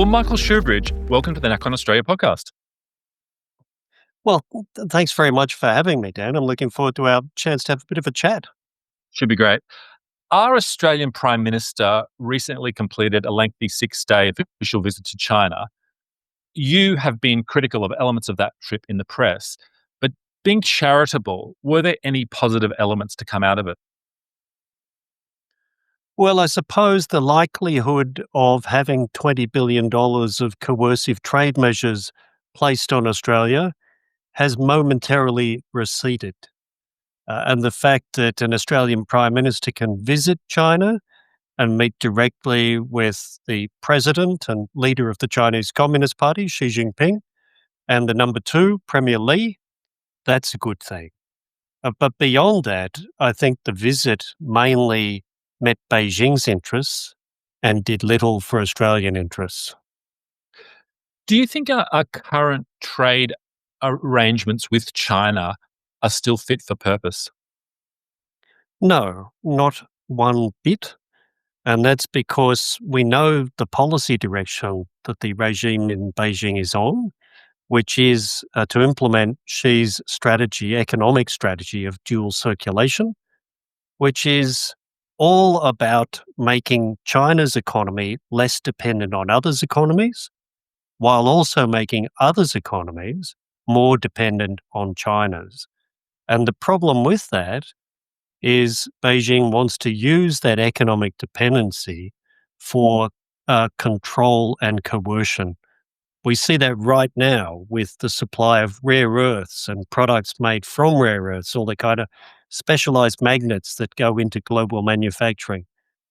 Well, Michael Shoebridge, welcome to the Knack on Australia podcast. Well, thanks very much for having me, Dan. I'm looking forward to our chance to have a bit of a chat. Should be great. Our Australian Prime Minister recently completed a lengthy 6-day official visit to China. You have been critical of elements of that trip in the press, but being charitable, were there any positive elements to come out of it? Well, I suppose the likelihood of having $20 billion of coercive trade measures placed on Australia has momentarily receded. And the fact that an Australian Prime Minister can visit China and meet directly with the president and leader of the Chinese Communist Party, Xi Jinping, and the number 2, Premier Li, that's a good thing. But beyond that, I think the visit mainly met Beijing's interests and did little for Australian interests. Do you think our current trade arrangements with China are still fit for purpose? No, not one bit. And that's because we know the policy direction that the regime in Beijing is on, which is to implement Xi's strategy, economic strategy of dual circulation, which is all about making China's economy less dependent on others' economies, while also making others' economies more dependent on China's. And the problem with that is Beijing wants to use that economic dependency for control and coercion. We see that right now with the supply of rare earths and products made from rare earths, all the kind of specialized magnets that go into global manufacturing.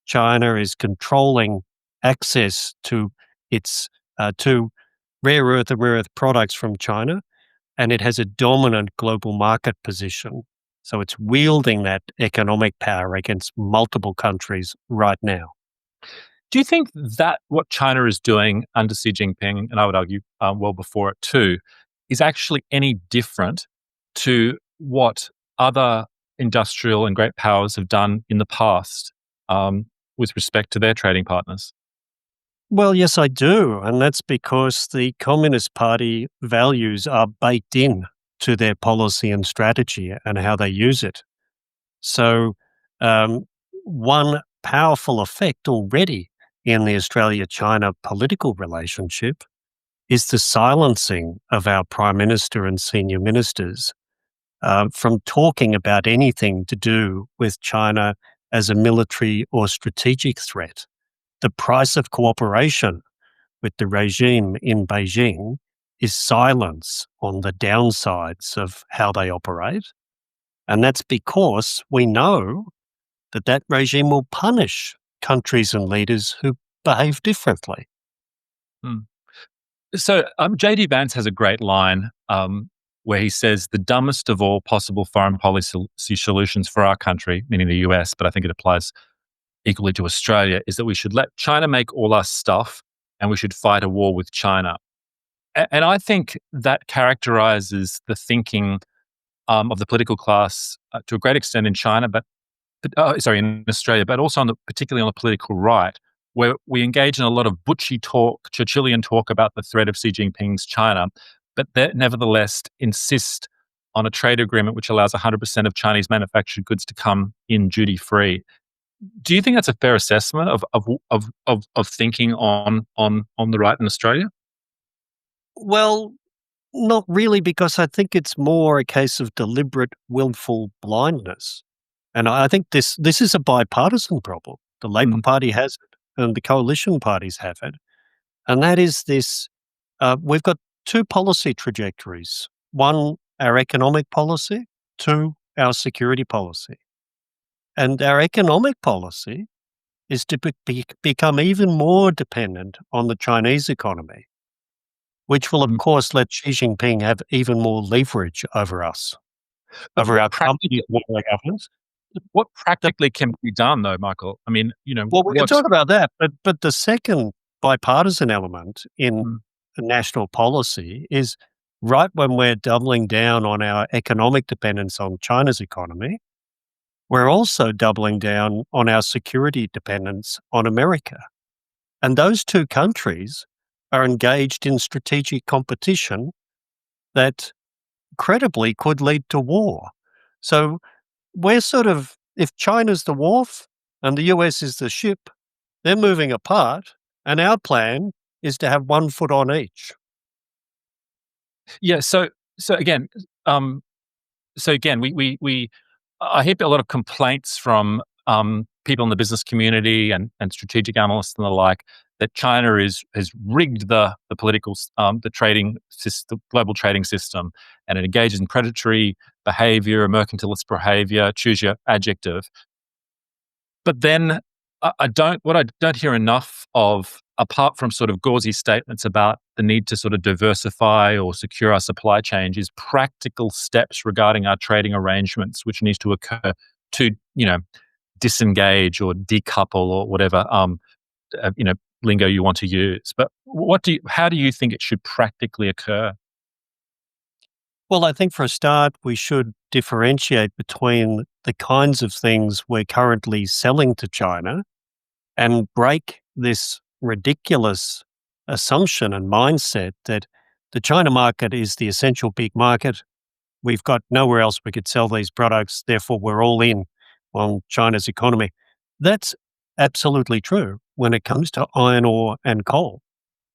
China is controlling access to its to rare earth and rare earth products from China, and it has a dominant global market position. So it's wielding that economic power against multiple countries right now. Do you think that what China is doing under Xi Jinping, and I would argue well before it too, is actually any different to what other industrial and great powers have done in the past with respect to their trading partners? Well, yes, I do. And that's because the Communist Party values are baked in to their policy and strategy and how they use it. So one powerful effect already in the Australia-China political relationship is the silencing of our Prime Minister and senior ministers from talking about anything to do with China as a military or strategic threat. The price of cooperation with the regime in Beijing is silence on the downsides of how they operate. And that's because we know that that regime will punish countries and leaders who behave differently. So J.D. Vance has a great line where he says the dumbest of all possible foreign policy solutions for our country, meaning the US, but I think it applies equally to Australia, is that we should let China make all our stuff and we should fight a war with China. And I think that characterizes the thinking of the political class to a great extent in China, in Australia, but also particularly on the political right, where we engage in a lot of butchy talk, Churchillian talk about the threat of Xi Jinping's China, but that nevertheless insist on a trade agreement which allows 100% of Chinese manufactured goods to come in duty-free. Do you think that's a fair assessment of thinking on the right in Australia? Well, not really, because I think it's more a case of deliberate, willful blindness. And I think this is a bipartisan problem. The Labor Party has it, and the coalition parties have it. And that is this, we've got two policy trajectories. One, our economic policy. Two, our security policy. And our economic policy is to become even more dependent on the Chinese economy, which will, of course, let Xi Jinping have even more leverage over us, over our company governance. What practically can be done, though, Michael? I mean, Well, we can talk about that, but the second bipartisan element in the national policy is right when we're doubling down on our economic dependence on China's economy, we're also doubling down on our security dependence on America. And those two countries are engaged in strategic competition that credibly could lead to war. So we're sort of, if China's the wharf and the US is the ship, they're moving apart, and our plan is to have one foot on each. Yeah. So again, um, we I hear a lot of complaints from people in the business community and strategic analysts and the like that China has rigged the political the trading system, global trading system, and it engages in predatory behavior, mercantilist behavior. Choose your adjective. But then I don't hear enough of, apart from sort of gauzy statements about the need to sort of diversify or secure our supply chains, is practical steps regarding our trading arrangements, which needs to occur to, disengage or decouple or whatever, lingo you want to use. But how do you think it should practically occur? Well, I think for a start, we should differentiate between the kinds of things we're currently selling to China and break this ridiculous assumption and mindset that the China market is the essential big market. We've got nowhere else we could sell these products, therefore we're all in on China's economy. That's absolutely true when it comes to iron ore and coal.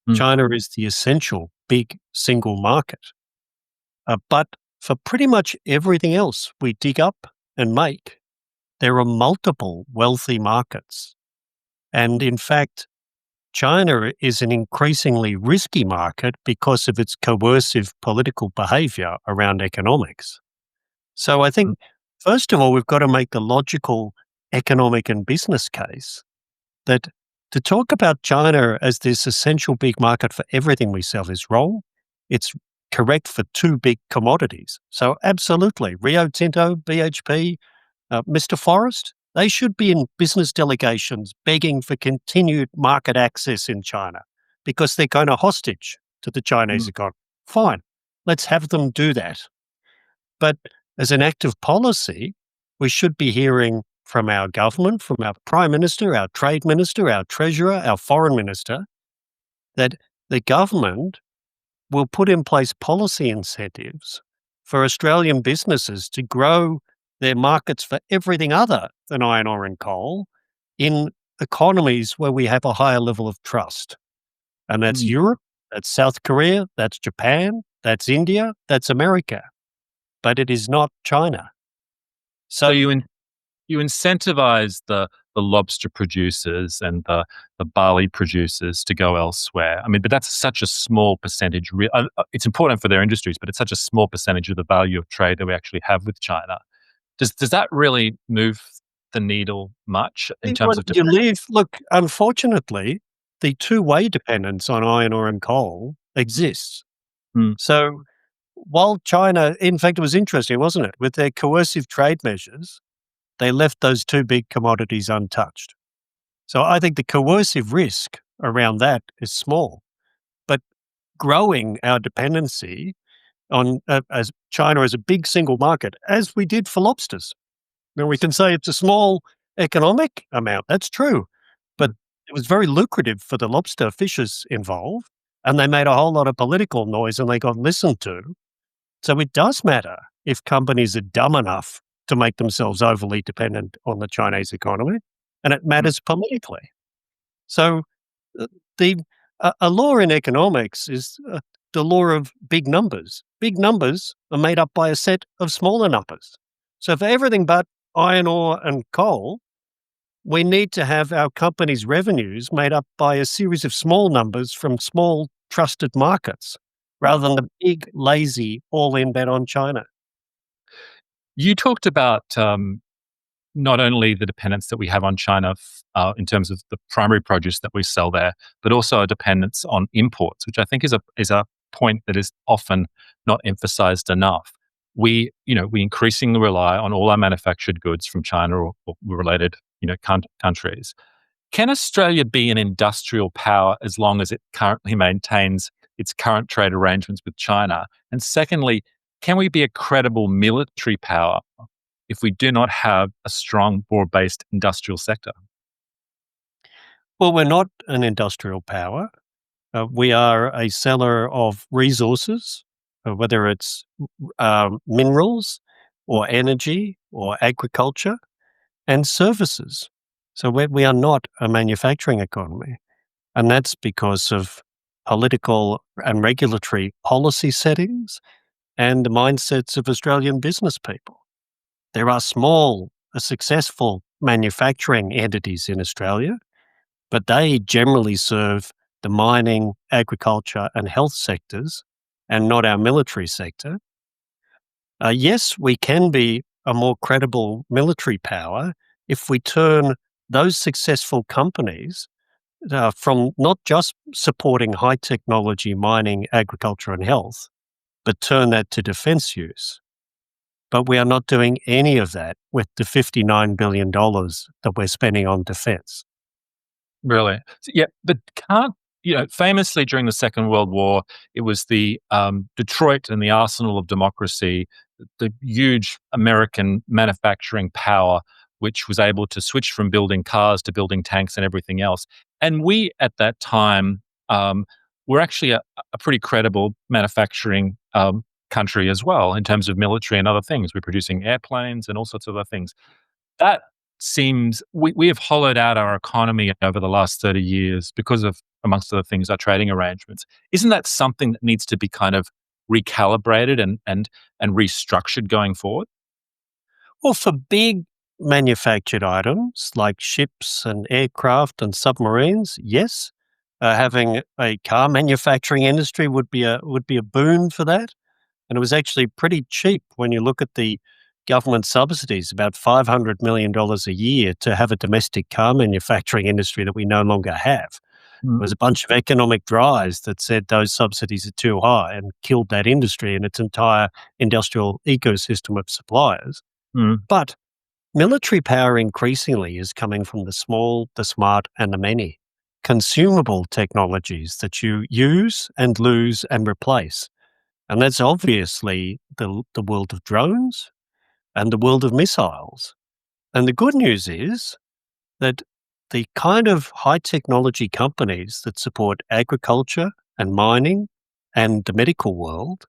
Mm, China is the essential big single market. But for pretty much everything else we dig up and make, there are multiple wealthy markets. And in fact, China is an increasingly risky market because of its coercive political behavior around economics. So I mm, think, first of all, we've got to make the logical economic and business case that to talk about China as this essential big market for everything we sell is wrong. It's correct for two big commodities. So absolutely, Rio Tinto, BHP, Mr. Forrest, they should be in business delegations begging for continued market access in China because they're kind of hostage to the Chinese mm. economy. Fine, let's have them do that. But as an act of policy, we should be hearing from our government, from our Prime Minister, our Trade Minister, our Treasurer, our Foreign Minister, that the government will put in place policy incentives for Australian businesses to grow their markets for everything other than iron ore and coal in economies where we have a higher level of trust. And that's Mm. Europe, that's South Korea, that's Japan, that's India, that's America. But it is not China. So So you incentivize the lobster producers and the barley producers to go elsewhere. I mean, but that's such a small percentage. It's important for their industries, but it's such a small percentage of the value of trade that we actually have with China. Does that really move the needle much in terms when of you defense? leave, look, unfortunately, the two-way dependence on iron ore and coal exists. Mm, So while China, in fact, it was interesting, wasn't it? With their coercive trade measures, they left those two big commodities untouched. So I think the coercive risk around that is small, but growing our dependency on as China as a big single market, as we did for lobsters. Now we can say it's a small economic amount. That's true, but mm. it was very lucrative for the lobster fishers involved, and they made a whole lot of political noise, and they got listened to. So it does matter if companies are dumb enough to make themselves overly dependent on the Chinese economy, and it Mm. matters politically. So uh, the a law in economics is the law of big numbers. Big numbers are made up by a set of smaller numbers. So for everything but iron ore and coal, we need to have our company's revenues made up by a series of small numbers from small trusted markets rather than the big, lazy, all-in bet on China. You talked about not only the dependence that we have on China in terms of the primary produce that we sell there, but also a dependence on imports, which I think is a point that is often not emphasized enough. We increasingly rely on all our manufactured goods from China or related countries. Can Australia be an industrial power as long as it currently maintains its current trade arrangements with China? And secondly, can we be a credible military power if we do not have a strong, broad-based industrial sector? Well, we're not an industrial power. We are a seller of resources, whether it's minerals or energy or agriculture, and services. So we are not a manufacturing economy. And that's because of political and regulatory policy settings and the mindsets of Australian business people. There are small, successful manufacturing entities in Australia, but they generally serve the mining, agriculture, and health sectors and not our military sector. Yes, we can be a more credible military power if we turn those successful companies from not just supporting high technology mining, agriculture, and health, but turn that to defense use. But we are not doing any of that with the $59 billion that we're spending on defense. Really? Yeah, but can't famously during the Second World War, it was the Detroit and the arsenal of democracy, the huge American manufacturing power, which was able to switch from building cars to building tanks and everything else. And we at that time were actually a pretty credible manufacturing country as well in terms of military and other things. We're producing airplanes and all sorts of other things. That seems we have hollowed out our economy over the last 30 years because of, amongst other things, our trading arrangements. Isn't that something that needs to be kind of recalibrated and restructured going forward? Well, for big manufactured items like ships and aircraft and submarines, yes. Having a car manufacturing industry would be a boon for that. And it was actually pretty cheap when you look at the government subsidies, about $500 million a year to have a domestic car manufacturing industry that we no longer have. There was a bunch of economic drives that said those subsidies are too high and killed that industry and its entire industrial ecosystem of suppliers. Mm. But military power increasingly is coming from the small, the smart, and the many. Consumable technologies that you use and lose and replace. And that's obviously the world of drones and the world of missiles. And the good news is that the kind of high technology companies that support agriculture and mining and the medical world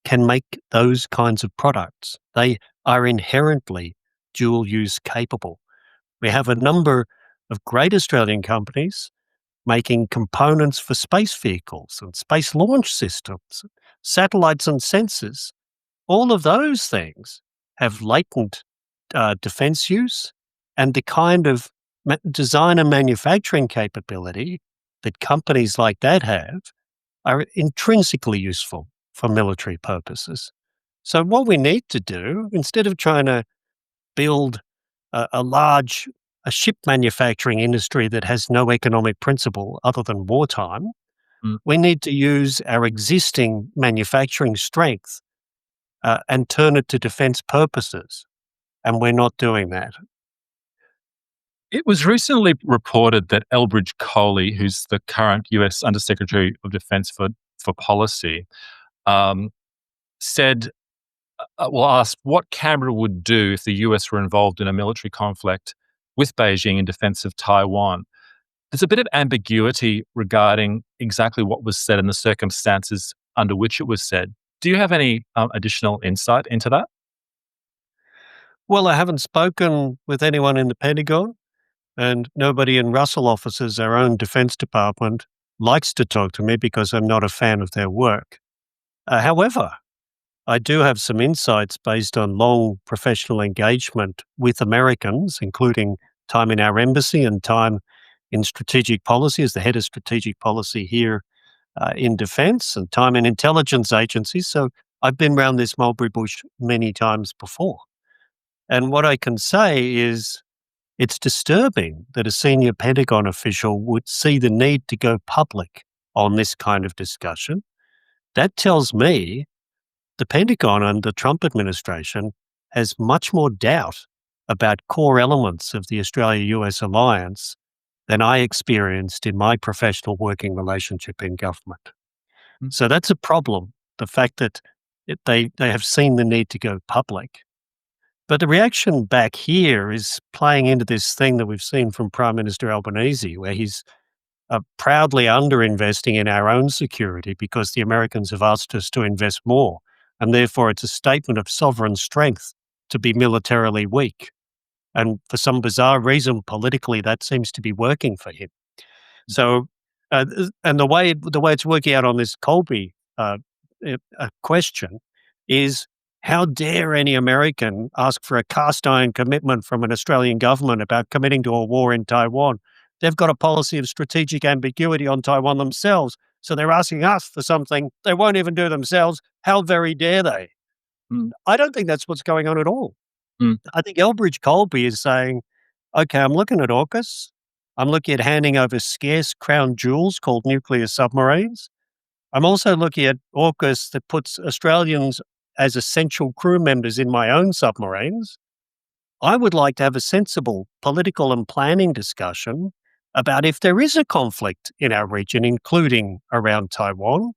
can make those kinds of products. They are inherently dual use capable. We have a number of great Australian companies making components for space vehicles and space launch systems, satellites and sensors. All of those things have latent defense use and the kind of design and manufacturing capability that companies like that have are intrinsically useful for military purposes. So what we need to do, instead of trying to build a ship manufacturing industry that has no economic principle other than wartime, we need to use our existing manufacturing strength and turn it to defense purposes. And we're not doing that. It was recently reported that Elbridge Colby, who's the current US Undersecretary of Defense for Policy, said, asked what Canberra would do if the US were involved in a military conflict with Beijing in defense of Taiwan. There's a bit of ambiguity regarding exactly what was said and the circumstances under which it was said. Do you have any additional insight into that? Well, I haven't spoken with anyone in the Pentagon, and nobody in Russell offices, our own Defense Department, likes to talk to me because I'm not a fan of their work. However, I do have some insights based on long professional engagement with Americans, including time in our embassy and time in strategic policy as the head of strategic policy here in defense and time in intelligence agencies. So I've been around this mulberry bush many times before. And what I can say is it's disturbing that a senior Pentagon official would see the need to go public on this kind of discussion. That tells me the Pentagon and the Trump administration has much more doubt about core elements of the Australia-US alliance than I experienced in my professional working relationship in government. So that's a problem, the fact that they have seen the need to go public. But the reaction back here is playing into this thing that we've seen from Prime Minister Albanese, where he's proudly underinvesting in our own security because the Americans have asked us to invest more. And therefore, it's a statement of sovereign strength to be militarily weak. And for some bizarre reason, politically, that seems to be working for him. So, and the way it's working out on this Colby question is, how dare any American ask for a cast iron commitment from an Australian government about committing to a war in Taiwan? They've got a policy of strategic ambiguity on Taiwan themselves, so they're asking us for something they won't even do themselves. How very dare they? Mm. I don't think that's what's going on at all. Mm. I think Elbridge Colby is saying, okay, I'm looking at AUKUS. I'm looking at handing over scarce crown jewels called nuclear submarines. I'm also looking at AUKUS that puts Australians as essential crew members in my own submarines. I would like to have a sensible political and planning discussion about if there is a conflict in our region, including around Taiwan,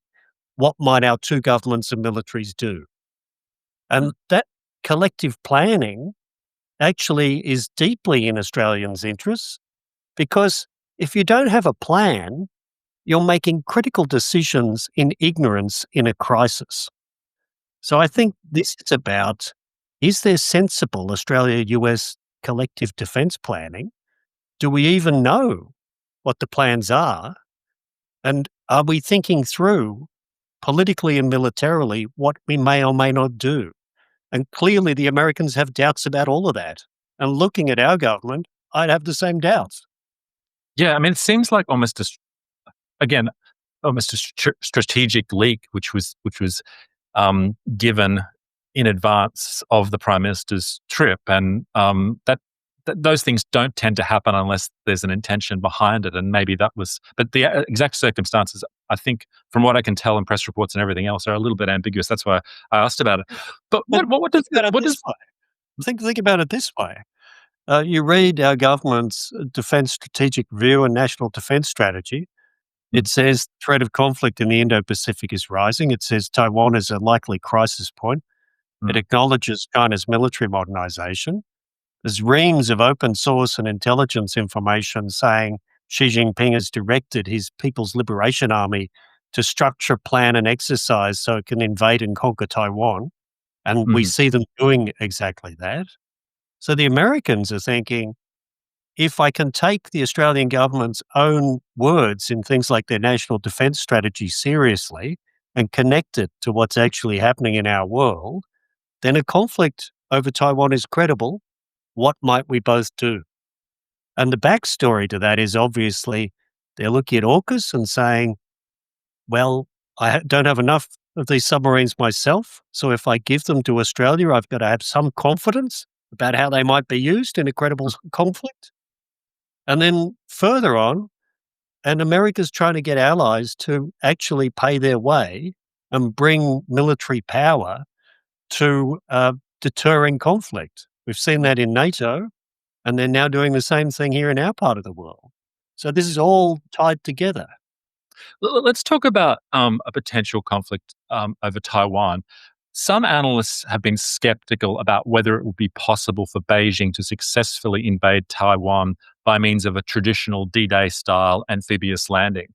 what might our two governments and militaries do? And that collective planning actually is deeply in Australians' interests, because if you don't have a plan, you're making critical decisions in ignorance in a crisis. So I think this is about, is there sensible Australia-US collective defence planning? Do we even know what the plans are? And are we thinking through politically and militarily what we may or may not do? And clearly the Americans have doubts about all of that. And looking at our government, I'd have the same doubts. Yeah, I mean, it seems like almost again, almost a strategic leak, which was given in advance of the Prime Minister's trip, and those things don't tend to happen unless there's an intention behind it, and maybe that was. But the exact circumstances, I think, from what I can tell in press reports and everything else, are a little bit ambiguous. That's why I asked about it. But what does think about it this way? You read our government's defence strategic review and national defence strategy. It says threat of conflict in the Indo-Pacific is rising. It says Taiwan is a likely crisis point. It acknowledges China's military modernization. There's reams of open source and intelligence information saying Xi Jinping has directed his People's Liberation Army to structure, plan, and exercise so it can invade and conquer Taiwan. And we see them doing exactly that. So the Americans are thinking, if I can take the Australian government's own words in things like their national defence strategy seriously and connect it to what's actually happening in our world, then a conflict over Taiwan is credible. What might we both do? And the backstory to that is obviously they're looking at AUKUS and saying, well, I don't have enough of these submarines myself, so if I give them to Australia, I've got to have some confidence about how they might be used in a credible conflict. And then further on, and America's trying to get allies to actually pay their way and bring military power to deterring conflict. We've seen that in NATO, and they're now doing the same thing here in our part of the world. So this is all tied together. Let's talk about a potential conflict over Taiwan. Some analysts have been skeptical about whether it would be possible for Beijing to successfully invade Taiwan by means of a traditional D-Day style amphibious landing.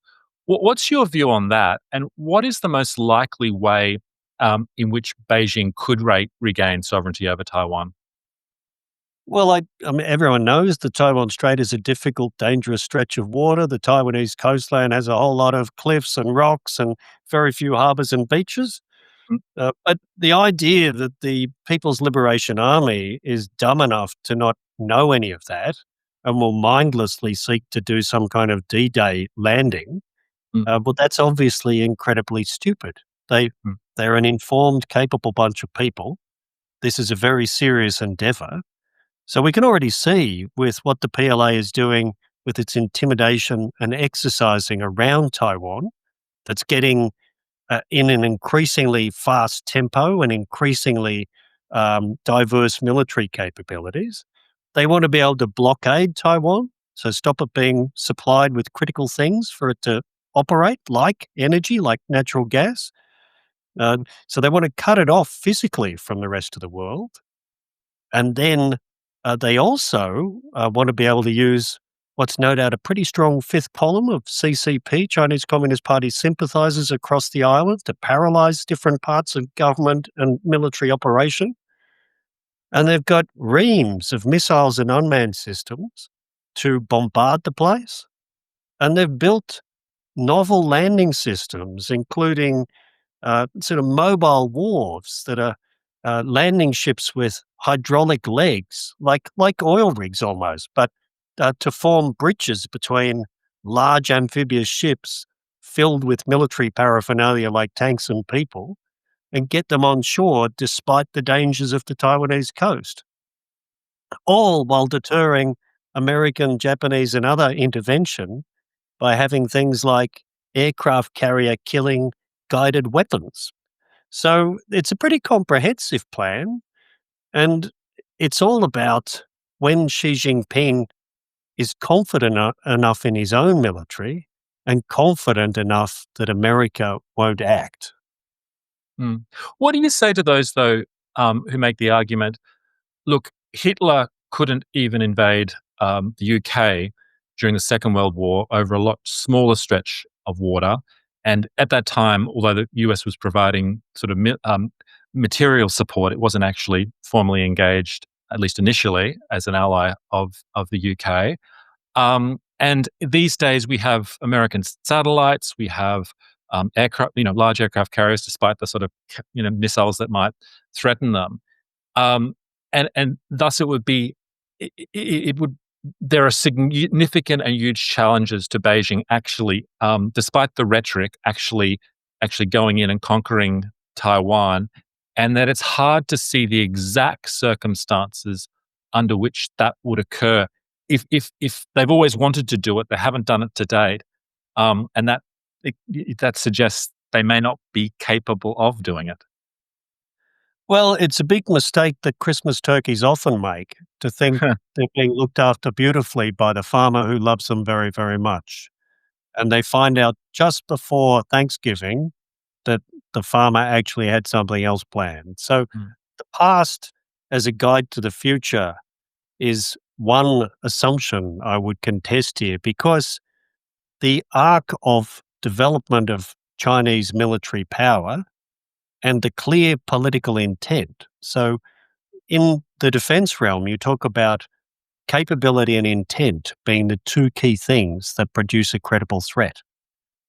What's your view on that? And what is the most likely way in which Beijing could regain sovereignty over Taiwan? Well, I mean, everyone knows the Taiwan Strait is a difficult, dangerous stretch of water. The Taiwanese coastline has a whole lot of cliffs and rocks and very few harbours and beaches. But the idea that the People's Liberation Army is dumb enough to not know any of that and will mindlessly seek to do some kind of D-Day landing, well, that's obviously incredibly stupid. They're an informed, capable bunch of people. This is a very serious endeavour. So we can already see with what the PLA is doing with its intimidation and exercising around Taiwan, that's getting in an increasingly fast tempo and increasingly diverse military capabilities. They want to be able to blockade Taiwan, so stop it being supplied with critical things for it to operate, like energy, like natural gas. So they want to cut it off physically from the rest of the world. And then they also want to be able to use what's no doubt a pretty strong fifth column of CCP, Chinese Communist Party sympathizers across the island to paralyze different parts of government and military operation. And they've got reams of missiles and unmanned systems to bombard the place. And they've built novel landing systems, including sort of mobile wharves that are landing ships with hydraulic legs, like oil rigs almost, but to form bridges between large amphibious ships filled with military paraphernalia like tanks and people, and get them on shore despite the dangers of the Taiwanese coast, all while deterring American, Japanese, and other intervention by having things like aircraft carrier killing guided weapons. So it's a pretty comprehensive plan, and it's all about when Xi Jinping is confident enough in his own military and confident enough that America won't act. Mm. What do you say to those, though, who make the argument, look, Hitler couldn't even invade the UK during the Second World War over a lot smaller stretch of water. And at that time, although the US was providing sort of material support, it wasn't actually formally engaged, at least initially, as an ally of the UK. And these days we have American satellites, we have aircraft, large aircraft carriers, despite the sort of missiles that might threaten them. And thus it would be, it would. There are significant and huge challenges to Beijing actually, despite the rhetoric, actually going in and conquering Taiwan, and that it's hard to see the exact circumstances under which that would occur. If they've always wanted to do it, they haven't done it to date, and that suggests they may not be capable of doing it. Well, it's a big mistake that Christmas turkeys often make to think they're being looked after beautifully by the farmer who loves them very, very much. And they find out just before Thanksgiving that the farmer actually had something else planned. So the past as a guide to the future is one assumption I would contest here, because the arc of development of Chinese military power and the clear political intent. So in the defense realm, you talk about capability and intent being the two key things that produce a credible threat.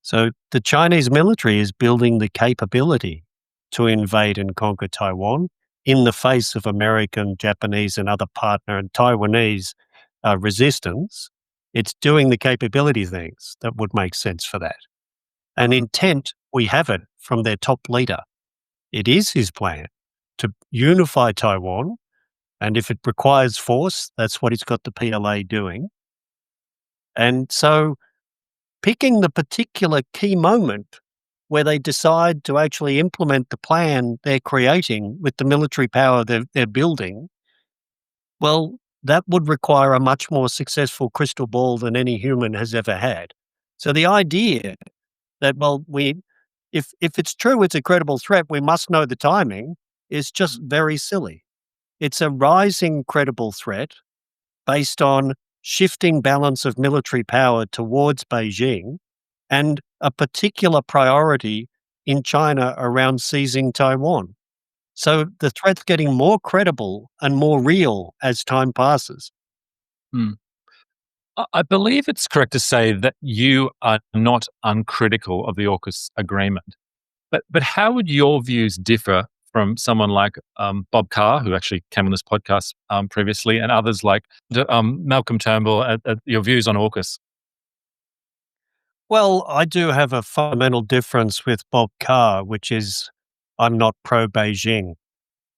So the Chinese military is building the capability to invade and conquer Taiwan in the face of American, Japanese, and other partner and Taiwanese resistance. It's doing the capability things that would make sense for that. And intent, we have it from their top leader. It is his plan to unify Taiwan, and if it requires force, that's what he's got the PLA doing. And so picking the particular key moment where they decide to actually implement the plan they're creating with the military power they're building, well, that would require a much more successful crystal ball than any human has ever had. So the idea that, well, if it's true it's a credible threat, we must know the timing, is just very silly. It's a rising credible threat based on shifting balance of military power towards Beijing and a particular priority in China around seizing Taiwan. So the threat's getting more credible and more real as time passes. Hmm. I believe it's correct to say that you are not uncritical of the AUKUS agreement. But how would your views differ from someone like Bob Carr, who actually came on this podcast previously, and others like Malcolm Turnbull, at your views on AUKUS? Well, I do have a fundamental difference with Bob Carr, which is I'm not pro-Beijing.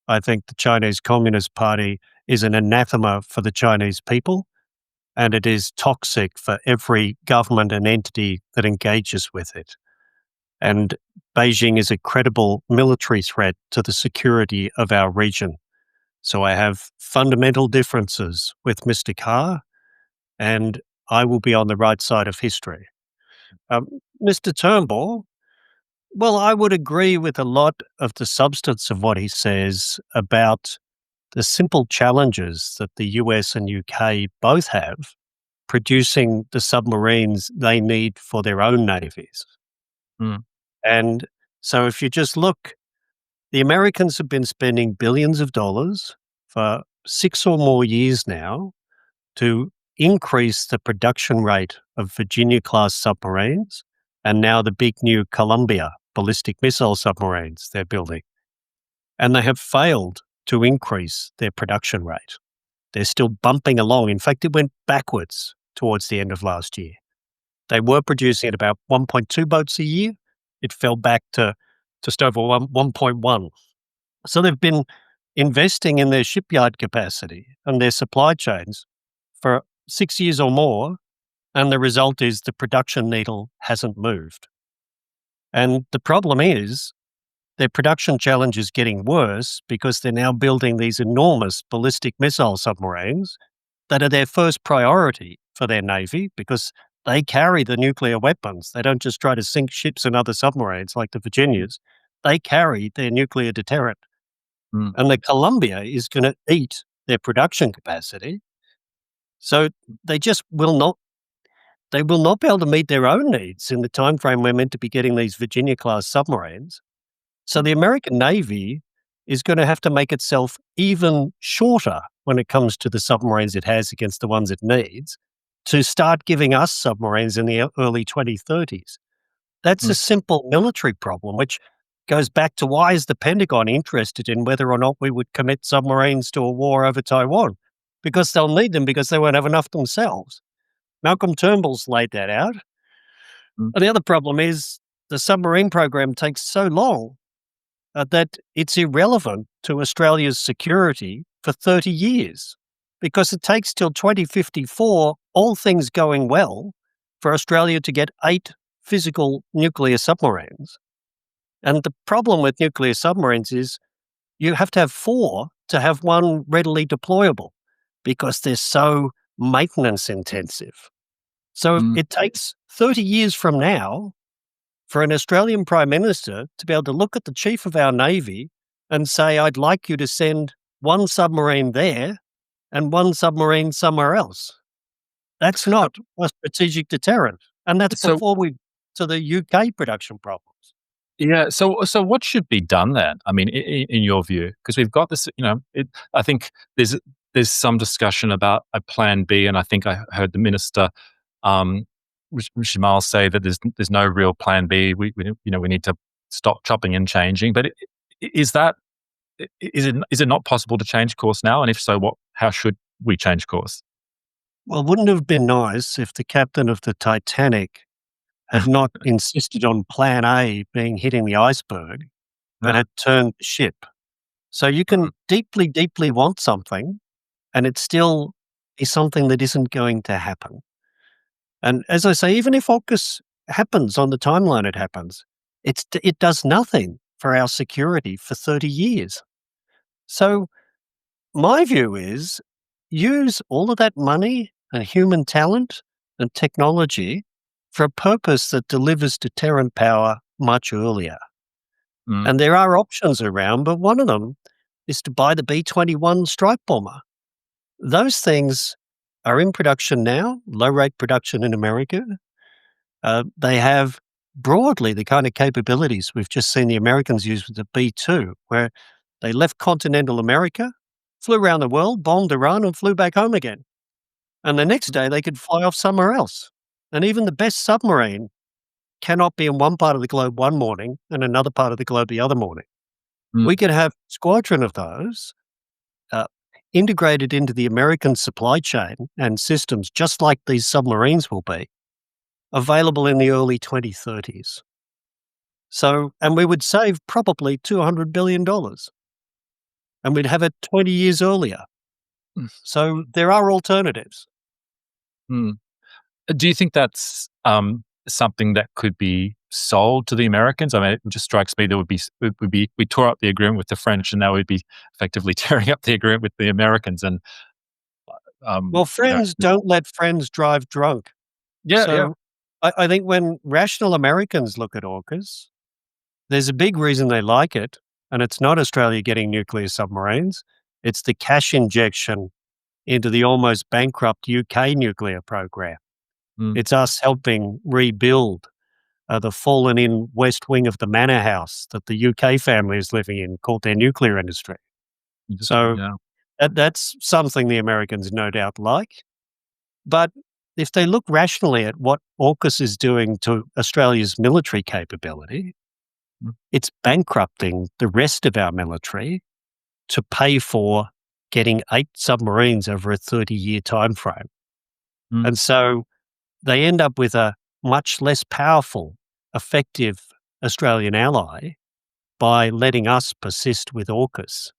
I think the Chinese Communist Party is an anathema for the Chinese people, and it is toxic for every government and entity that engages with it. And Beijing is a credible military threat to the security of our region. So I have fundamental differences with Mr. Carr, and I will be on the right side of history. Mr. Turnbull, well, I would agree with a lot of the substance of what he says about the simple challenges that the US and UK both have producing the submarines they need for their own navies. Mm. And so if you just look, the Americans have been spending billions of dollars for 6 or more years now to increase the production rate of Virginia-class submarines and now the big new Columbia ballistic missile submarines they're building. And they have failed to increase their production rate. They're still bumping along. In fact, it went backwards towards the end of last year. They were producing at about 1.2 boats a year. It fell back to just over 1.1. So they've been investing in their shipyard capacity and their supply chains for 6 years or more, and the result is the production needle hasn't moved. And the problem is their production challenge is getting worse because they're now building these enormous ballistic missile submarines that are their first priority for their Navy because they carry the nuclear weapons. They don't just try to sink ships and other submarines like the Virginias. They carry their nuclear deterrent. Mm. And the Columbia is going to eat their production capacity. So they just will not be able to meet their own needs in the time frame we're meant to be getting these Virginia-class submarines. So the American Navy is going to have to make itself even shorter when it comes to the submarines it has against the ones it needs to start giving us submarines in the early 2030s. That's a simple military problem, which goes back to why is the Pentagon interested in whether or not we would commit submarines to a war over Taiwan? Because they'll need them because they won't have enough themselves. Malcolm Turnbull's laid that out. Mm. And the other problem is the submarine program takes so long that it's irrelevant to Australia's security for 30 years because it takes till 2054, all things going well, for Australia to get 8 physical nuclear submarines. And the problem with nuclear submarines is you have to have 4 to have one readily deployable because they're so maintenance intensive. So it takes 30 years from now for an Australian Prime Minister to be able to look at the Chief of our Navy and say, I'd like you to send 1 submarine there and 1 submarine somewhere else. That's not a strategic deterrent. And that's So- before we to the UK production problems. Yeah. So what should be done then? I mean, in your view, because we've got this. I think there's some discussion about a plan B, and I think I heard the minister, Shamal, say that there's no real plan B. We need to stop chopping and changing. But is it not possible to change course now? And if so, how should we change course? Well, wouldn't it have been nice if the captain of the Titanic had not insisted on plan A being hitting the iceberg, but had turned the ship? So you can deeply, deeply want something, and it still is something that isn't going to happen. And as I say, even if AUKUS happens on the timeline it happens, it does nothing for our security for 30 years. So my view is use all of that money and human talent and technology for a purpose that delivers deterrent power much earlier. Mm. And there are options around, but one of them is to buy the B-21 strike bomber. Those things are in production now, low-rate production in America. They have broadly the kind of capabilities we've just seen the Americans use with the B-2, where they left continental America, flew around the world, bombed Iran, and flew back home again. And the next day, they could fly off somewhere else. And even the best submarine cannot be in one part of the globe one morning and another part of the globe the other morning. Mm. We could have a squadron of those integrated into the American supply chain and systems, just like these submarines will be, available in the early 2030s. So, and we would save probably $200 billion. And we'd have it 20 years earlier. So there are alternatives. Mm. Do you think that's something that could be sold to the Americans? I mean, it just strikes me that we tore up the agreement with the French, and now we'd be effectively tearing up the agreement with the Americans. And well, friends don't let friends drive drunk. Yeah, so yeah. I think when rational Americans look at AUKUS, there's a big reason they like it, and it's not Australia getting nuclear submarines. It's the cash injection into the almost bankrupt UK nuclear program. Mm. It's us helping rebuild the fallen-in west wing of the manor house that the UK family is living in, called their nuclear industry. Interesting. So Yeah. that's something the Americans no doubt like. But if they look rationally at what AUKUS is doing to Australia's military capability, Mm. it's bankrupting the rest of our military to pay for getting 8 submarines over a 30-year timeframe. Mm. And so they end up with a much less powerful, effective Australian ally by letting us persist with AUKUS.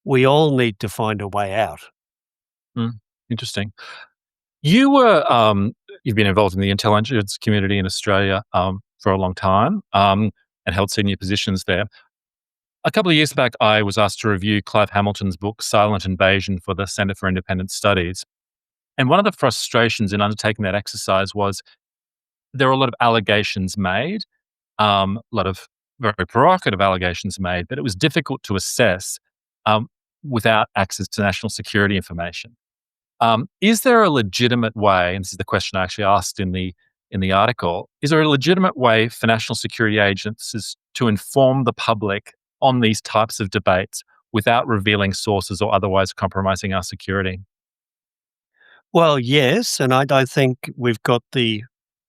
We all need to find a way out. Mm. Interesting. You were you've been involved in the intelligence community in Australia for a long time and held senior positions there. A couple of years back, I was asked to review Clive Hamilton's book Silent Invasion for the Centre for Independent Studies. And one of the frustrations in undertaking that exercise was there were a lot of allegations made, a lot of very provocative allegations made, but it was difficult to assess um, without access to national security information. Is there a legitimate way, and this is the question I actually asked in the article, is there a legitimate way for national security agencies to inform the public on these types of debates without revealing sources or otherwise compromising our security? Well, yes, and I think we've got the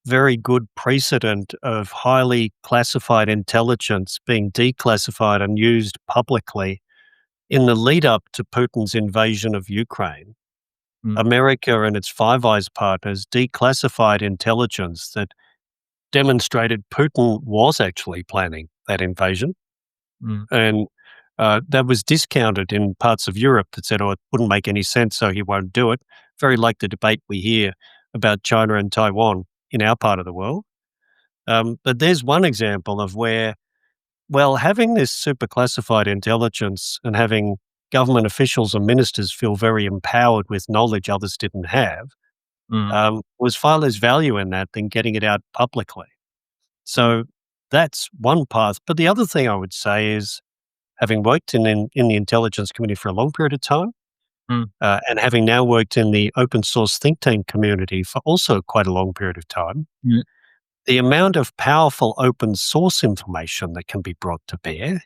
very good precedent of highly classified intelligence being declassified and used publicly in the lead up to Putin's invasion of Ukraine. Mm. America and its Five Eyes partners declassified intelligence that demonstrated Putin was actually planning that invasion. Mm. And that was discounted in parts of Europe that said, oh, it wouldn't make any sense, so he won't do it. Very like the debate we hear about China and Taiwan in our part of the world. But there's one example of where, well, having this super classified intelligence and having government officials and ministers feel very empowered with knowledge others didn't have Mm. was far less value in that than getting it out publicly. Mm. So that's one path. But the other thing I would say is, having worked in the intelligence community for a long period of time, Mm. and having now worked in the open source think tank community for also quite a long period of time, Mm. the amount of powerful open source information that can be brought to bear,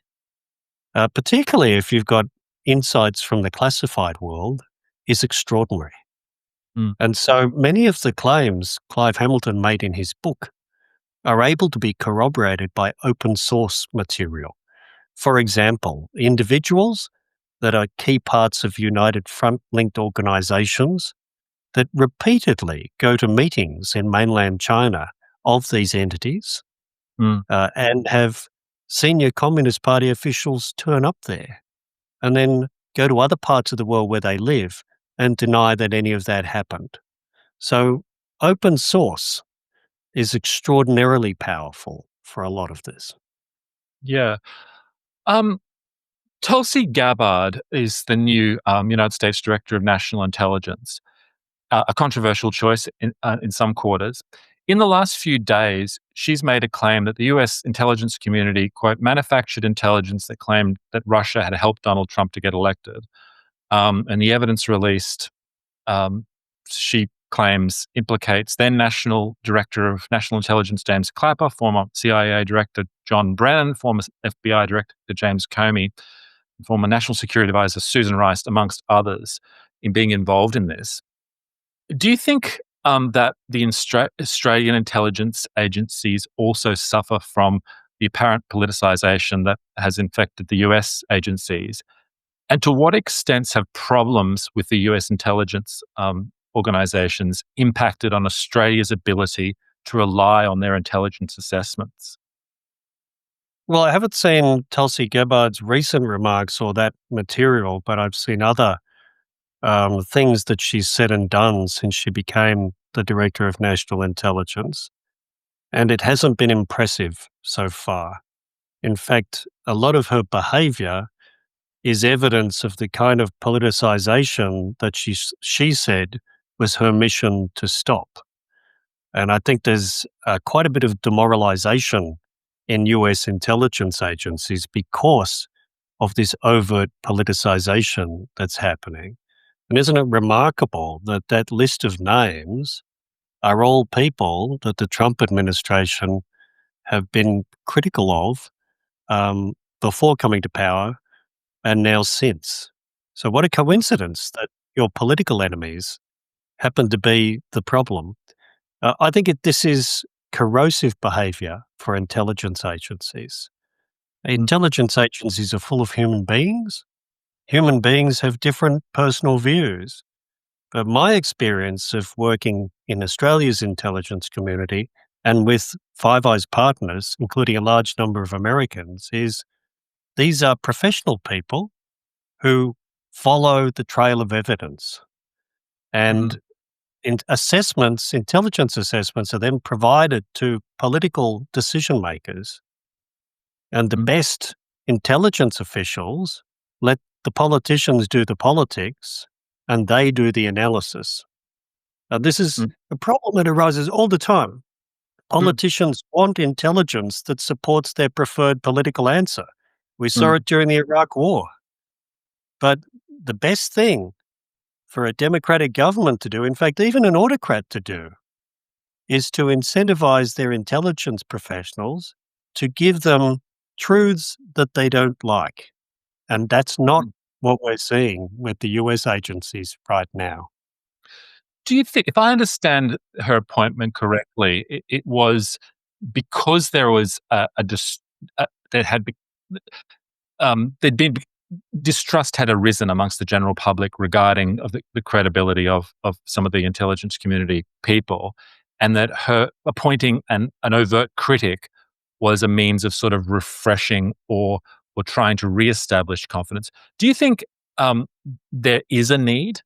particularly if you've got insights from the classified world, is extraordinary. Mm. And so many of the claims Clive Hamilton made in his book are able to be corroborated by open source material. For example, individuals that are key parts of United Front linked organizations that repeatedly go to meetings in mainland China of these entities Mm. and have senior Communist Party officials turn up there and then go to other parts of the world where they live and deny that any of that happened. So open source is extraordinarily powerful for a lot of this. Yeah. Um, Tulsi Gabbard is the new United States Director of National Intelligence, a controversial choice in some quarters. In the last few days, she's made a claim that the US intelligence community, quote, manufactured intelligence that claimed that Russia had helped Donald Trump to get elected. And the evidence released, um, she claims, implicates then National Director of National Intelligence James Clapper, former CIA Director John Brennan, former FBI Director James Comey, former National Security Advisor Susan Rice, amongst others, in being involved in this. Do you think that the Australian intelligence agencies also suffer from the apparent politicisation that has infected the US agencies? And to what extent have problems with the US intelligence organisations impacted on Australia's ability to rely on their intelligence assessments? Well, I haven't seen Tulsi Gabbard's recent remarks or that material, but I've seen other things that she's said and done since she became the Director of National Intelligence. And it hasn't been impressive so far. In fact, a lot of her behavior is evidence of the kind of politicization that she said was her mission to stop. And I think there's quite a bit of demoralization in US intelligence agencies because of this overt politicization that's happening. And isn't it remarkable that that list of names are all people that the Trump administration have been critical of before coming to power and now since? So, what a coincidence that your political enemies happen to be the problem. I think this is corrosive behaviour for intelligence agencies. Mm, Intelligence agencies are full of human beings. Human beings have different personal views. But my experience of working in Australia's intelligence community and with Five Eyes partners, including a large number of Americans, is these are professional people who follow the trail of evidence. mm, And intelligence assessments are then provided to political decision makers. And the mm, best intelligence officials let the politicians do the politics and they do the analysis. Now, this is mm, a problem that arises all the time. mm, Politicians want intelligence that supports their preferred political answer. We saw mm, it during the Iraq War. But the best thing for a democratic government to do, in fact, even an autocrat to do, is to incentivize their intelligence professionals to give them truths that they don't like. And that's not mm. what we're seeing with the US agencies right now. Do you think, if I understand her appointment correctly, it was because there was there had be, there'd been distrust had arisen amongst the general public regarding of the credibility of some of the intelligence community people, and that her appointing an overt critic was a means of sort of refreshing or trying to reestablish confidence. Do you think there is a need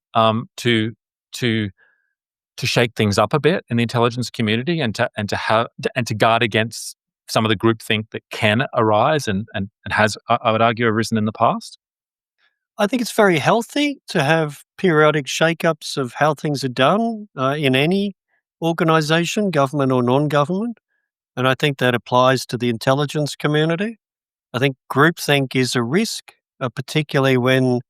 to to shake things up a bit in the intelligence community and to have and to guard against some of the groupthink that can arise and has, I would argue, arisen in the past? I think it's very healthy to have periodic shakeups of how things are done in any organization, government or non government. And I think that applies to the intelligence community. I think groupthink is a risk, particularly when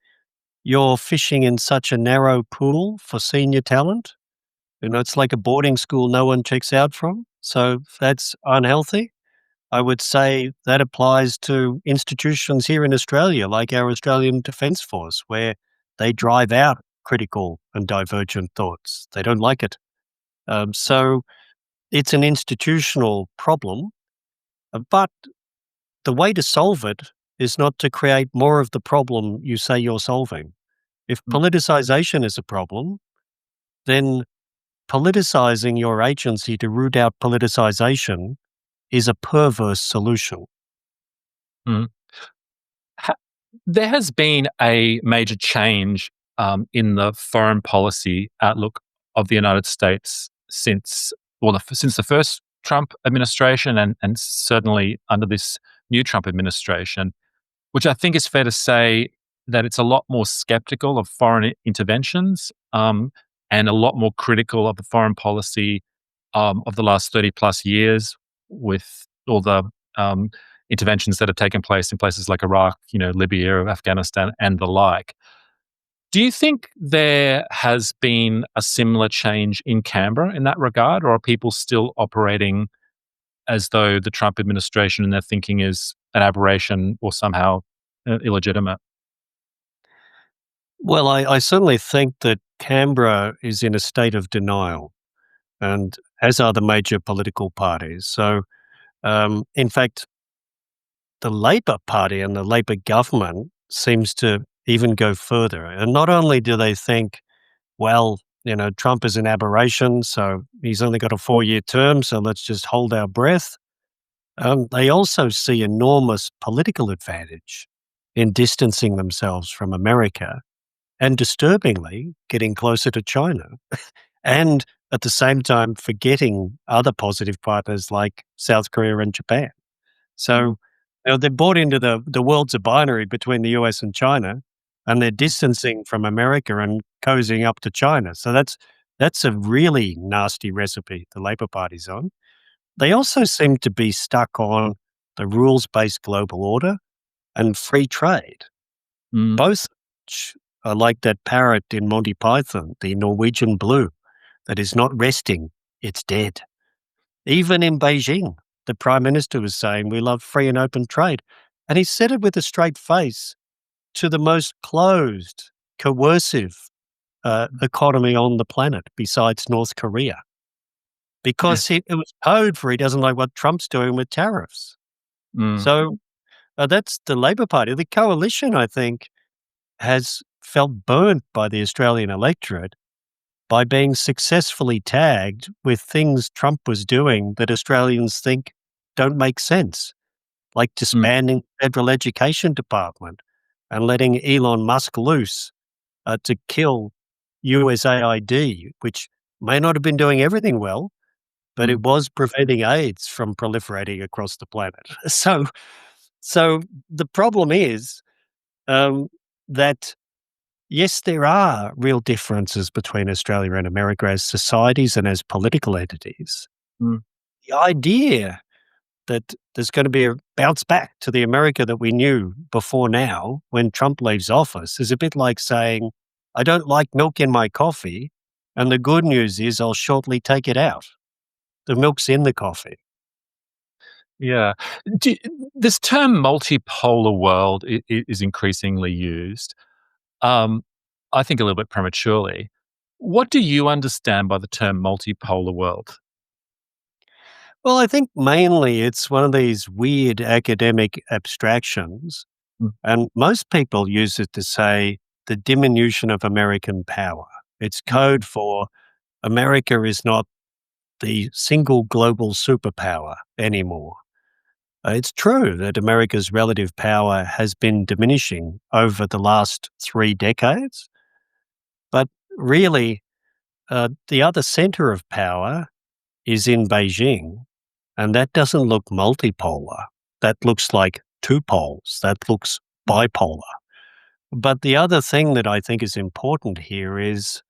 you're fishing in such a narrow pool for senior talent. You know, it's like a boarding school no one checks out from. So that's unhealthy. I would say that applies to institutions here in Australia, like our Australian Defence Force, where they drive out critical and divergent thoughts. They don't like it. So it's an institutional problem, but the way to solve it is not to create more of the problem you say you're solving. If Mm, politicization is a problem, then politicizing your agency to root out politicization is a perverse solution. mm. Ha- there has been a major change in the foreign policy outlook of the United States since the first Trump administration and certainly under this new Trump administration, which I think is fair to say that it's a lot more skeptical of foreign interventions, and a lot more critical of the foreign policy of the last 30 plus years, with all the um, interventions that have taken place in places like Iraq, Libya, Afghanistan, and the like. Do you think there has been a similar change in Canberra in that regard, or are people still operating as though the Trump administration and their thinking is an aberration or somehow illegitimate? Well, I certainly think that Canberra is in a state of denial, and as are the major political parties. So, in fact, the Labor Party and the Labor government seems to even go further. And not only do they think, well, Trump is an aberration, so he's only got a 4-year term, so let's just hold our breath. They also see enormous political advantage in distancing themselves from America and disturbingly getting closer to China. And at the same time, forgetting other positive partners like South Korea and Japan. Mm, So they're bought into the world's a binary between the US and China, and they're distancing from America and cozying up to China. So that's a really nasty recipe the Labor Party's on. They also seem to be stuck on the rules-based global order and free trade, mm, both which like that parrot in Monty Python, the Norwegian blue, that is not resting, it's dead. Even in Beijing, the Prime Minister was saying we love free and open trade. And he said it with a straight face to the most closed, coercive economy on the planet besides North Korea. Because it was code for he doesn't like what Trump's doing with tariffs. Mm. So that's the Labor Party. The coalition, I think, has felt burnt by the Australian electorate by being successfully tagged with things Trump was doing that Australians think don't make sense, like disbanding the Federal Education Department and letting Elon Musk loose to kill USAID, which may not have been doing everything well, but it was preventing AIDS from proliferating across the planet. So the problem is that, yes, there are real differences between Australia and America as societies and as political entities. Mm. The idea that there's going to be a bounce back to the America that we knew before now when Trump leaves office is a bit like saying, I don't like milk in my coffee, and the good news is I'll shortly take it out. The milk's in the coffee. Yeah. This term multipolar world is increasingly used, I think a little bit prematurely. What do you understand by the term multipolar world? Well, I think mainly it's one of these weird academic abstractions, Mm. and most people use it to say the diminution of American power. It's code for America is not the single global superpower anymore. It's true that America's relative power has been diminishing over the last 3 decades, but really, the other center of power is in Beijing, and that doesn't look multipolar. That looks like two poles. That looks bipolar. But the other thing that I think is important here is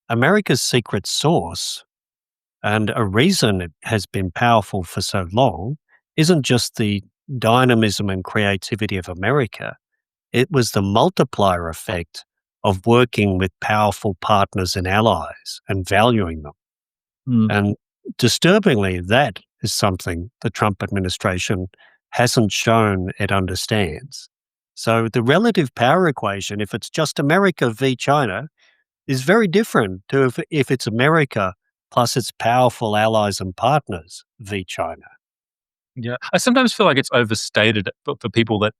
America's secret sauce, and a reason it has been powerful for so long, isn't just the dynamism and creativity of America. It was the multiplier effect of working with powerful partners and allies and valuing them. Mm. And disturbingly, that is something the Trump administration hasn't shown it understands. So the relative power equation, if it's just America v. China, is very different to if it's America plus its powerful allies and partners v. China. Yeah. I sometimes feel like it's overstated for people that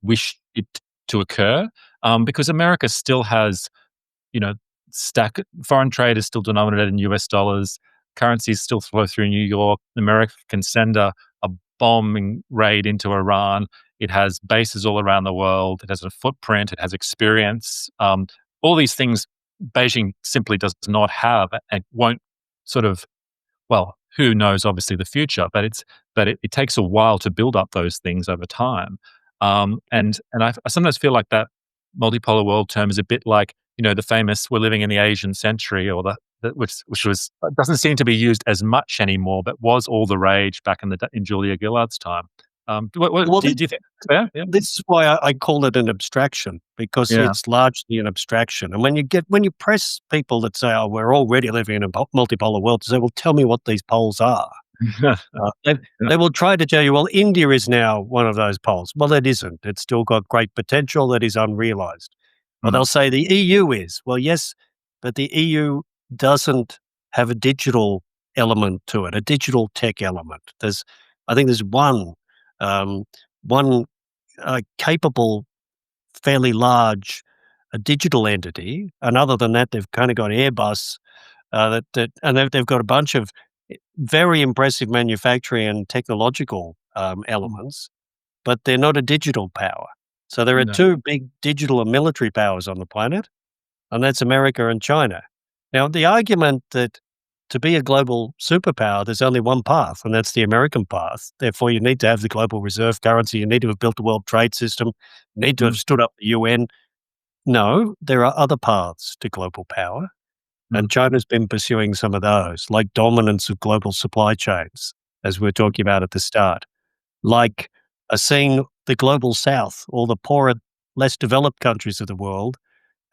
wish it to occur, because America still has, you know, foreign trade is still denominated in US dollars. Currencies still flow through New York. America can send a bombing raid into Iran. It has bases all around the world. It has a footprint. It has experience. All these things Beijing simply does not have and won't sort of, well, who knows, obviously, the future, but it takes a while to build up those things over time. And I sometimes feel like that multipolar world term is a bit like, the famous "we're living in the Asian century," or which was doesn't seem to be used as much anymore, but was all the rage back in Julia Gillard's time. Well, Do you think? Yeah, yeah, this is why I call it an abstraction, because yeah. it's largely an abstraction. And when you press people that say, "Oh, we're already living in a multipolar world," to say, "Well, tell me what these poles are." They will try to tell you, "Well, India is now one of those poles." Well, it isn't. It's still got great potential that is unrealized. Or they'll say the EU is. Well, yes, but the EU doesn't have a digital element to it, a digital tech element. I think there's one capable, fairly large digital entity, and other than that, they've kind of got Airbus, and they've got a bunch of very impressive manufacturing and technological elements, but they're not a digital power. So there are No. two big digital and military powers on the planet, and that's America and China. Now, the argument that to be a global superpower, there's only one path, and that's the American path. Therefore, you need to have the global reserve currency. You need to have built the world trade system. You need to have stood up the UN. No, there are other paths to global power, and China's been pursuing some of those, like dominance of global supply chains, as we were talking about at the start, like seeing the global south, all the poorer, less developed countries of the world,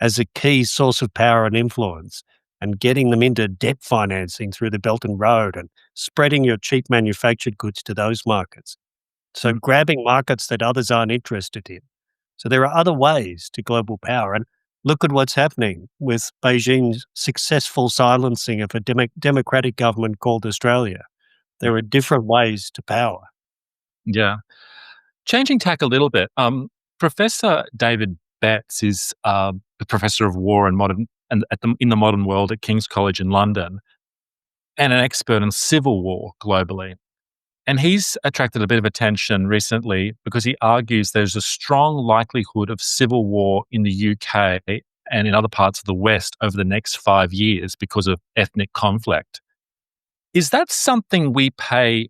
as a key source of power and influence, and getting them into debt financing through the Belt and Road and spreading your cheap manufactured goods to those markets. So Mm. grabbing markets that others aren't interested in. So there are other ways to global power. And look at what's happening with Beijing's successful silencing of a democratic government called Australia. Yeah. There are different ways to power. Yeah. Changing tack a little bit, Professor David Betts is the professor of war and modern and in the modern world at King's College in London, and an expert in civil war globally. And he's attracted a bit of attention recently because he argues there's a strong likelihood of civil war in the UK and in other parts of the West over the next 5 years because of ethnic conflict. Is that something we pay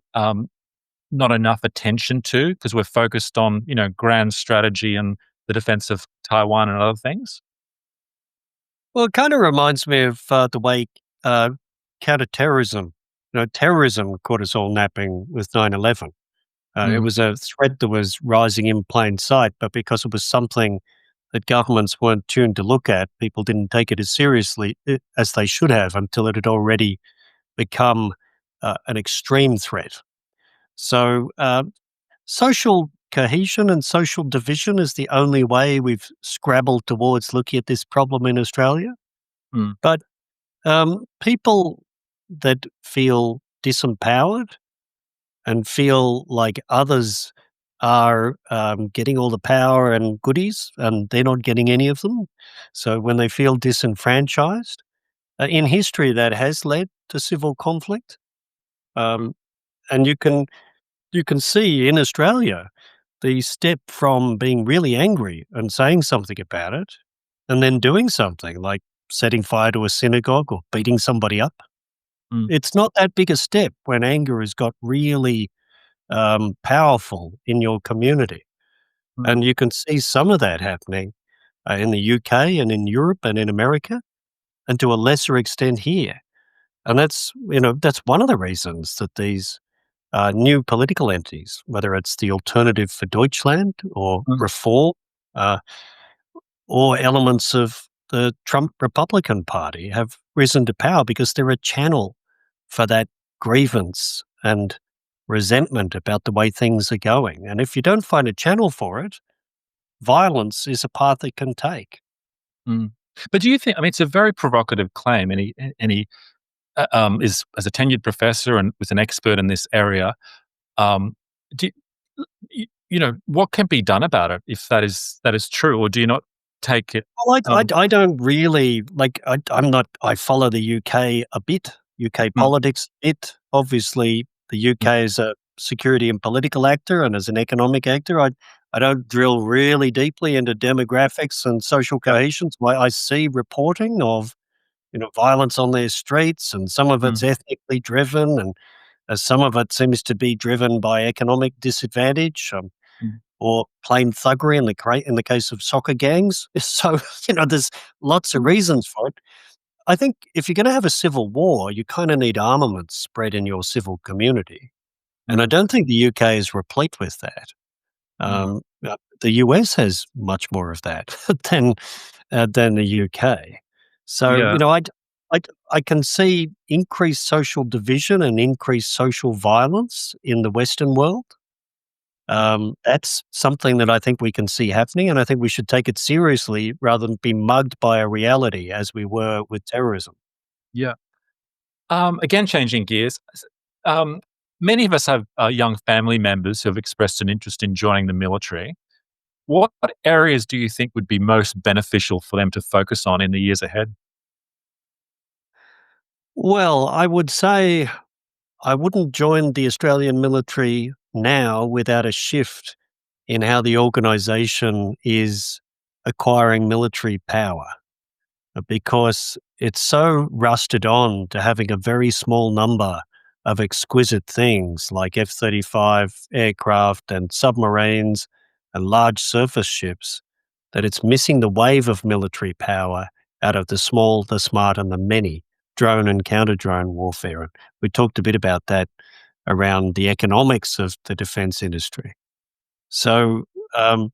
not enough attention to because we're focused on, grand strategy and the defense of Taiwan and other things? Well, it kind of reminds me of the way counterterrorism, terrorism caught us all napping with 9/11. It Mm, was a threat that was rising in plain sight, but because it was something that governments weren't tuned to look at, people didn't take it as seriously as they should have until it had already become an extreme threat. So, social cohesion and social division is the only way we've scrabbled towards looking at this problem in Australia. mm, But people that feel disempowered and feel like others are getting all the power and goodies and they're not getting any of them. So when they feel disenfranchised, in history that has led to civil conflict. Um, and you can see in Australia the step from being really angry and saying something about it and then doing something like setting fire to a synagogue or beating somebody up. mm, It's not that big a step when anger has got really powerful in your community. mm, And you can see some of that happening in the UK and in Europe and in America, and to a lesser extent here. And that's one of the reasons that these new political entities, whether it's the Alternative for Deutschland or mm, Reform, uh, or elements of the Trump Republican Party, have risen to power because they're a channel for that grievance and resentment about the way things are going. And if you don't find a channel for it, violence is a path it can take. mm. But do you think, I mean, it's a very provocative claim, and he is, as a tenured professor and was an expert in this area, um, do, what can be done about it if that is true, or do you not take it? Well, Um, I don't really like. I'm not. I follow the UK a bit. UK mm, politics a bit. Obviously, the mm, UK is a security and political actor, and as an economic actor, I don't drill really deeply into demographics and social yeah, cohesion. So I see reporting of violence on their streets, and some of it's mm, ethnically driven, and some of it seems to be driven by economic disadvantage. mm, Or plain thuggery in the case of soccer gangs. So, there's lots of mm, reasons for it. I think if you're gonna have a civil war, you kinda need armaments spread in your civil community, and I mm, don't think the UK is replete with that. mm. The US has much more of that than the UK. So, Yeah. I I can see increased social division and increased social violence in the Western world. That's something that I think we can see happening, and I think we should take it seriously rather than be mugged by a reality as we were with terrorism. Yeah. Again, changing gears. Um, Many of us have young family members who have expressed an interest in joining the military. What areas do you think would be most beneficial for them to focus on in the years ahead? Well, I would say I wouldn't join the Australian military now without a shift in how the organisation is acquiring military power. Because it's so rusted on to having a very small number of exquisite things like F-35 aircraft and submarines and large surface ships that it's missing the wave of military power out of the small, the smart, and the many drone and counter drone warfare. And we talked a bit about that around the economics of the defense industry. So, um,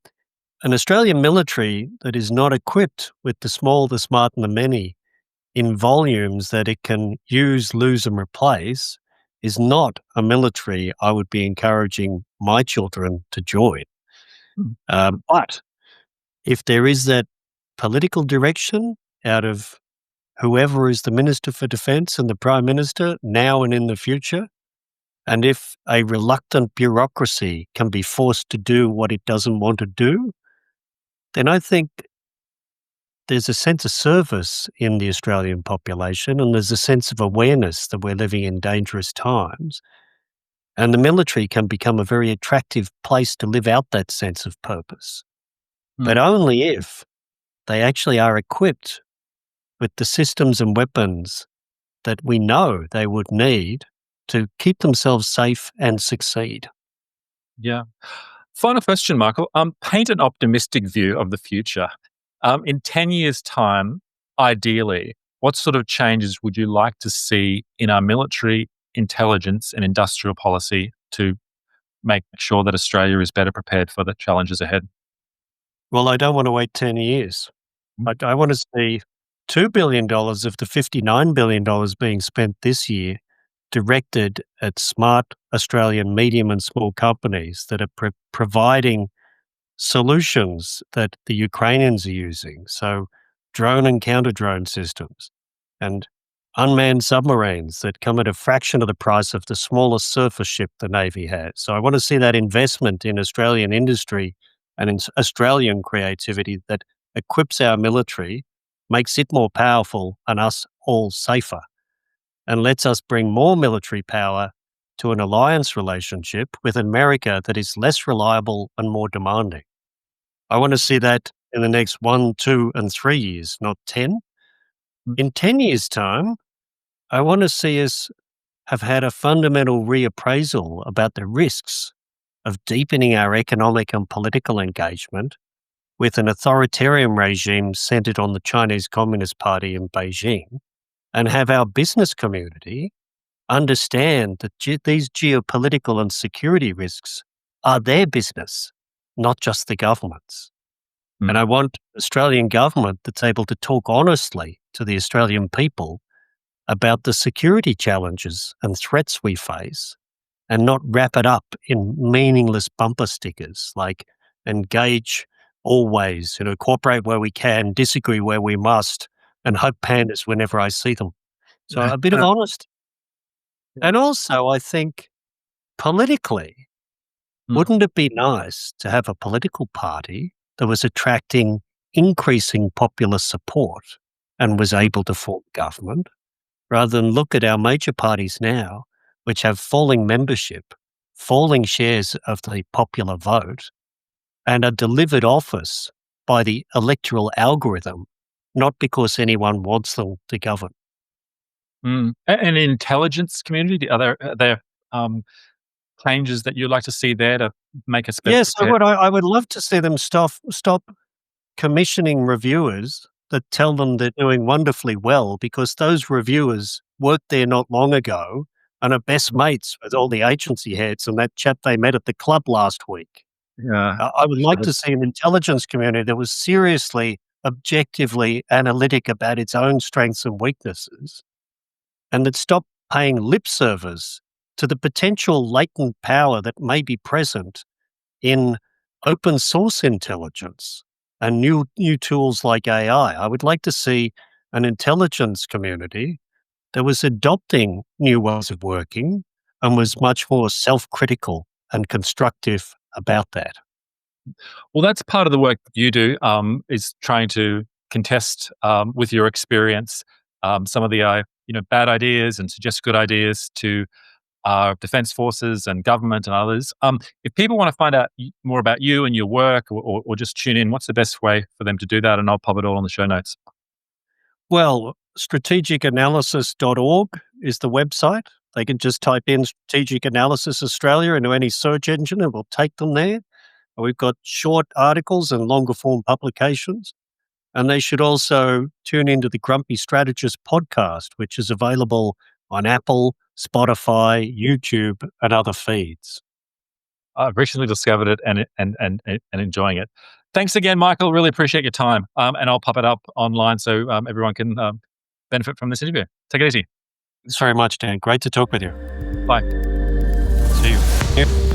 an Australian military that is not equipped with the small, the smart, and the many in volumes that it can use, lose, and replace is not a military I would be encouraging my children to join. Mm. But if there is that political direction out of whoever is the Minister for Defence and the Prime Minister now and in the future, and if a reluctant bureaucracy can be forced to do what it doesn't want to do, then I think there's a sense of service in the Australian population, and there's a sense of awareness that we're living in dangerous times. And the military can become a very attractive place to live out that sense of purpose, but Mm. only if they actually are equipped with the systems and weapons that we know they would need to keep themselves safe and succeed. Yeah. Final question, Michael. Paint an optimistic view of the future. In 10 years' time, ideally, what sort of changes would you like to see in our military, intelligence, and industrial policy to make sure that Australia is better prepared for the challenges ahead? Well, I don't want to wait 10 years. I want to see $2 billion of the $59 billion being spent this year directed at smart Australian medium and small companies that are providing solutions that the Ukrainians are using. So, drone and counter drone systems and unmanned submarines that come at a fraction of the price of the smallest surface ship the Navy has. So, I want to see that investment in Australian industry and in Australian creativity that equips our military, makes it more powerful, and us all safer, and lets us bring more military power to an alliance relationship with America that is less reliable and more demanding. I want to see that in the next 1, 2, and 3 years, not 10. Mm. In 10 years' time, I want to see us have had a fundamental reappraisal about the risks of deepening our economic and political engagement with an authoritarian regime centered on the Chinese Communist Party in Beijing, and have our business community understand that these geopolitical and security risks are their business, not just the government's. Mm. And I want Australian government that's able to talk honestly to the Australian people about the security challenges and threats we face, and not wrap it up in meaningless bumper stickers like engage always, cooperate where we can, disagree where we must, and hug pandas whenever I see them. So a bit of honesty. Yeah. And also, I think politically, Mm. wouldn't it be nice to have a political party that was attracting increasing popular support and was able to form government, rather than look at our major parties now, which have falling membership, falling shares of the popular vote, and are delivered office by the electoral algorithm, not because anyone wants them to govern? Mm. And intelligence community, are there changes that you'd like to see there to make us better Yes, I prepared? would. I would love to see them stop commissioning reviewers that tell them they're doing wonderfully well, because those reviewers worked there not long ago and are best mates with all the agency heads and that chap they met at the club last week. Yeah. I would like to see an intelligence community that was seriously, objectively analytic about its own strengths and weaknesses, and that stopped paying lip service to the potential latent power that may be present in open source intelligence and new tools like AI. I would like to see an intelligence community that was adopting new ways of working and was much more self-critical and constructive about that. Well, that's part of the work that you do, is trying to contest, with your experience, some of the bad ideas and suggest good ideas to our defence forces and government and others. If people want to find out more about you and your work, or just tune in, what's the best way for them to do that? And I'll pop it all on the show notes. Well, strategicanalysis.org is the website. They can just type in Strategic Analysis Australia into any search engine and we'll take them there. We've got short articles and longer form publications. And they should also tune into the Grumpy Strategist podcast, which is available on Apple, Spotify, YouTube, and other feeds. I've recently discovered it and enjoying it. Thanks again, Michael. Really appreciate your time. And I'll pop it up online so everyone can benefit from this interview. Take it easy. Thanks very much, Dan. Great to talk with you. Bye. See you. Yep.